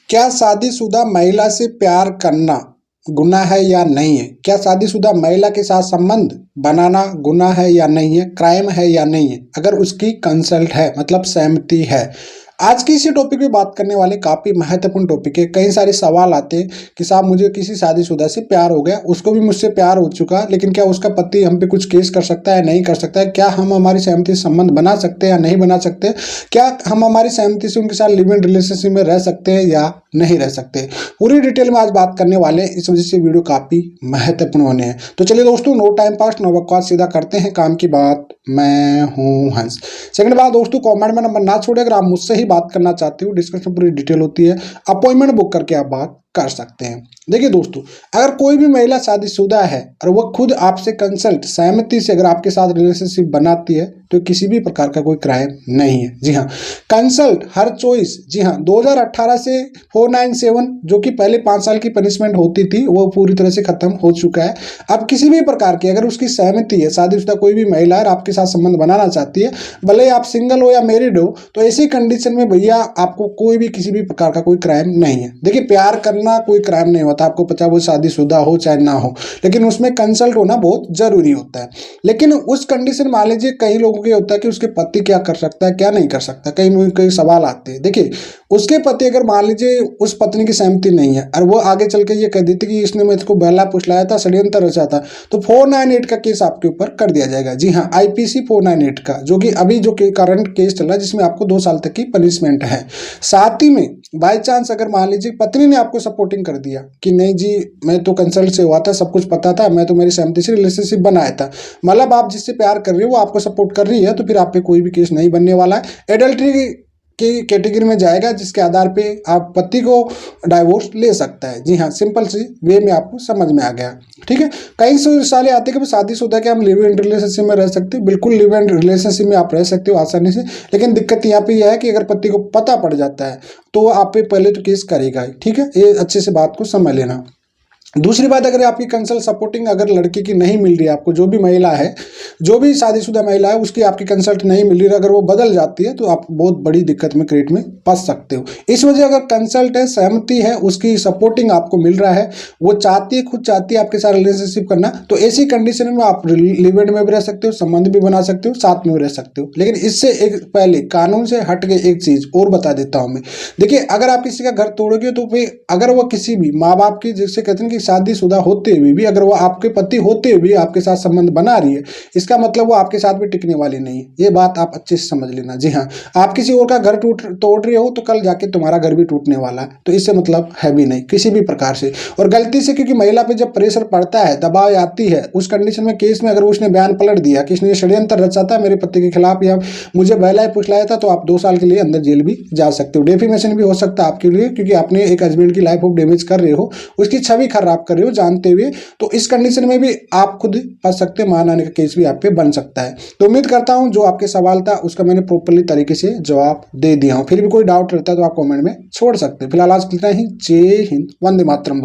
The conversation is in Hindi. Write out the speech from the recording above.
क्या शादीशुदा महिला से प्यार करना गुनाह है या नहीं है? क्या शादीशुदा महिला के साथ संबंध बनाना गुनाह है या नहीं है, क्राइम है या नहीं है, अगर उसकी कंसल्ट है मतलब सहमति है। आज की इसी टॉपिक पे बात करने वाले काफी महत्वपूर्ण टॉपिक है। कई सारे सवाल आते हैं कि साहब मुझे किसी शादीशुदा से प्यार हो गया, उसको भी मुझसे प्यार हो चुका, लेकिन क्या उसका पति हम पे कुछ केस कर सकता है, नहीं कर सकता है? क्या हम हमारी सहमति से संबंध बना सकते हैं या नहीं बना सकते? क्या हम हमारी सहमति से उनके साथ लिव इन रिलेशनशिप में रह सकते हैं या नहीं रह सकते? पूरी डिटेल में आज बात करने वाले हैं, इस वजह से वीडियो काफी महत्वपूर्ण होने हैं। तो चलिए दोस्तों, नो टाइम पास नो बकवास, सीधा करते हैं काम की बात। मैं हूं हंस। सेकंड बात दोस्तों, कमेंट में नंबर ना छोड़े, अगर आप मुझसे ही बात करना चाहते हो, डिस्कशन पूरी डिटेल होती है, अपॉइंटमेंट बुक करके आप बात कर सकते हैं। देखिए दोस्तों, अगर कोई भी महिला शादीशुदा है और वह खुद आपसे कंसल्ट सहमति से अगर आपके साथ रिलेशनशिप बनाती है तो किसी भी प्रकार का कोई क्राइम नहीं है। जी हाँ, कंसल्ट हर चॉइस, जी हाँ, 2018 से 497 जो कि पहले 5 साल की पनिशमेंट होती थी वो पूरी तरह से खत्म हो चुका है। अब किसी भी प्रकार की अगर उसकी सहमति है, शादीशुदा कोई भी महिला है आपके साथ संबंध बनाना चाहती है, भले ही आप सिंगल हो या मैरिड हो, तो ऐसी कंडीशन में भैया आपको कोई भी किसी भी प्रकार का कोई क्राइम नहीं है। देखिए, प्यार करना कोई क्राइम नहीं होता, आपको पता, वो शादीशुदा हो चाहे ना हो, लेकिन उसमें कंसल्ट होना बहुत जरूरी होता है। लेकिन उस कंडीशन मान लीजिए कई लोगों के होता है कि उसके पति क्या कर सकता है क्या नहीं कर सकता, कई सवाल आते हैं। देखिए, उसके पति अगर मान लीजिए उस पत्नी की सहमति नहीं है और वो आगे चल के ये कह देती कि इसने मेरे को बहला फुसलाया था, षड्यंत्र रचा था, तो 498 का केस आपके ऊपर कर दिया जाएगा। जी हाँ, आईपीसी 498 का, जो कि अभी जो करंट केस चल रहा है, जिसमें आपको 2 साल तक की पनिशमेंट है। साथ ही में बाय चांस अगर मान लीजिए पत्नी ने आपको सपोर्टिंग कर दिया कि नहीं जी मैं तो कंसल्ट से हुआ था, सब कुछ पता था, मैं तो मेरी सहमति से रिलेशनशिप बनाया था, मतलब आप जिससे प्यार कर रही हो वो आपको सपोर्ट कर रही है, तो फिर आप पे कोई भी केस नहीं बनने वाला है। एडल्ट्री की कैटेगरी में जाएगा, जिसके आधार पे आप पति को डाइवोर्स ले सकता है। जी हाँ, सिंपल सी वे में आपको समझ में आ गया। ठीक है, कई साले आते हैं कि शादीशुदा के हम लिव इन रिलेशनशिप में रह सकते हैं। बिल्कुल लिव इन रिलेशनशिप में आप रह सकते हो आसानी से, लेकिन दिक्कत यहाँ पे यह है कि अगर पति को पता पड़ जाता है तो वो आप पे पहले तो केस करेगा। ठीक है, ये अच्छे से बात को समझ लेना। दूसरी बात, अगर आपकी कंसल्ट सपोर्टिंग अगर लड़की की नहीं मिल रही है, आपको जो भी महिला है, जो भी शादीशुदा महिला है, उसकी आपकी कंसल्ट नहीं मिल रही है, अगर वो बदल जाती है तो आप बहुत बड़ी दिक्कत में क्रिएट में फंस सकते हो। इस वजह अगर कंसल्ट है, सहमति है, उसकी सपोर्टिंग आपको मिल रहा है, वो चाहती है, खुद चाहती है आपके साथ रिलेशनशिप करना, तो ऐसी कंडीशन में आप लिव इन में भी रह सकते हो, संबंध भी बना सकते हो, साथ में भी रह सकते हो। लेकिन इससे एक पहले कानून से हट के एक चीज और बता देता हूं मैं। देखिए, अगर आप किसी का घर तोड़ोगे तो फिर अगर वो किसी भी माँ बाप की, जिससे कहते हैं कि शादीशुदा होते हुए भी अगर वो आपके पति होते हुए भी आपके साथ संबंध बना रही है, इसका मतलब वो आपके साथ भी टिकने वाली नहीं है। ये बात आप अच्छे से समझ लेना। जी हाँ, आप किसी और का घर तोड़ रहे हो तो कल जाके तुम्हारा घर भी टूटने वाला है, तो इससे मतलब है भी नहीं किसी भी प्रकार से। और गलती से, क्योंकि महिला पे जब प्रेशर पड़ता है, दबाव आती है, उस कंडीशन में केस में अगर उसने बयान पलट दिया कि इसने षड्यंत्र रचा था मेरे पति के खिलाफ या मुझे बहलाया फुसलाया था, तो आप 2 साल के लिए अंदर जेल भी जा सकते हो। डेफिमेशन भी हो सकता है आपके लिए, क्योंकि आपने एक हस्बैंड की लाइफ ऑफ डैमेज कर रहे हो, उसकी छवि खराब कर रहे हो जानते हुए। तो इस कंडीशन में भी आप खुद फंस सकते हैं, मान आने का केस भी आप पे बन सकता है। तो उम्मीद करता हूं जो आपके सवाल था उसका मैंने प्रॉपर्ली तरीके से जवाब दे दिया हूं। फिर भी कोई डाउट रहता है तो आप कमेंट में छोड़ सकते हैं। फिलहाल आज इतना ही। जय हिंद, वंदे मातरम।